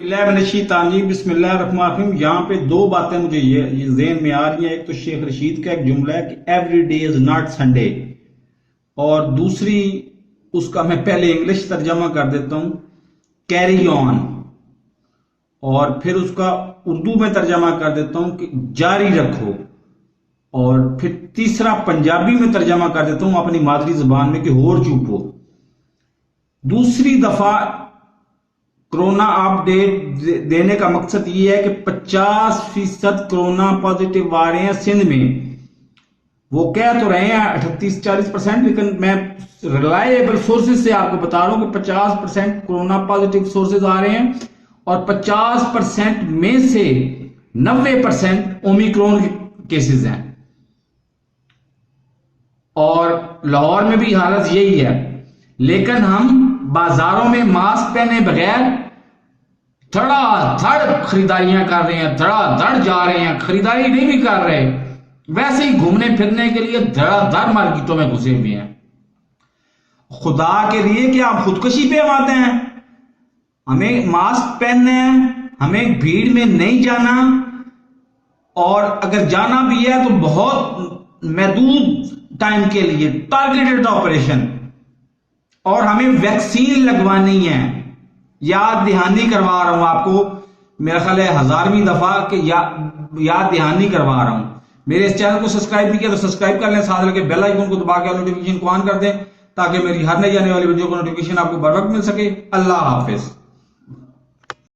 बिस्मिल्लाहिर्रहमानिर्रहीम। यहाँ पे दो बातें मुझे ये ज़हन में आ रही हैं। एक तो शेख रशीद का एक जुमला है कि every day is not Sunday, और दूसरी उसका मैं पहले इंग्लिश तर्जमा कर देता हूं, कैरी ऑन, और फिर उसका उर्दू में तर्जमा कर देता हूं कि जारी रखो, और फिर तीसरा पंजाबी में तर्जमा कर देता हूं अपनी मादरी जुबान में कि होर चुप हो। दूसरी दफा कोरोना अपडेट देने का मकसद ये है कि 50% कोरोना पॉजिटिव आ रहे हैं सिंध में। वो कह तो रहे हैं 38-40%, लेकिन मैं रिलायबल सोर्सेज से आपको बता रहा हूं कि 50% कोरोना पॉजिटिव सोर्सेज आ रहे हैं, और 50% में से 90% ओमिक्रॉन केसेस हैं। और लाहौर में भी हालत यही है, लेकिन हम बाजारों में मास्क पहने बगैर धड़ाधड़ खरीदारियां कर रहे हैं, धड़ाधड़ जा रहे हैं, खरीदारी नहीं भी कर रहे, वैसे ही घूमने फिरने के लिए धड़ाधड़ मार्केटों में घुसे हुए हैं। खुदा के लिए क्या आप खुदकुशी पे आते हैं? हमें मास्क पहनने हैं, हमें भीड़ में नहीं जाना, और अगर जाना भी है तो बहुत महदूद टाइम के लिए, टारगेटेड ऑपरेशन, और हमें वैक्सीन लगवानी है। याद दहानी करवा रहा हूं आपको, मेरा ख्याल है 1000वीं दफा के याद दहानी करवा रहा हूं। मेरे इस चैनल को सब्सक्राइब नहीं किया तो सब्सक्राइब कर लें, साथ लगे बेल आइकन को दबा के नोटिफिकेशन को ऑन कर दें, ताकि मेरी हर नई आने वाली वीडियो को नोटिफिकेशन आपको बर वक्त मिल सके। अल्लाह हाफिज।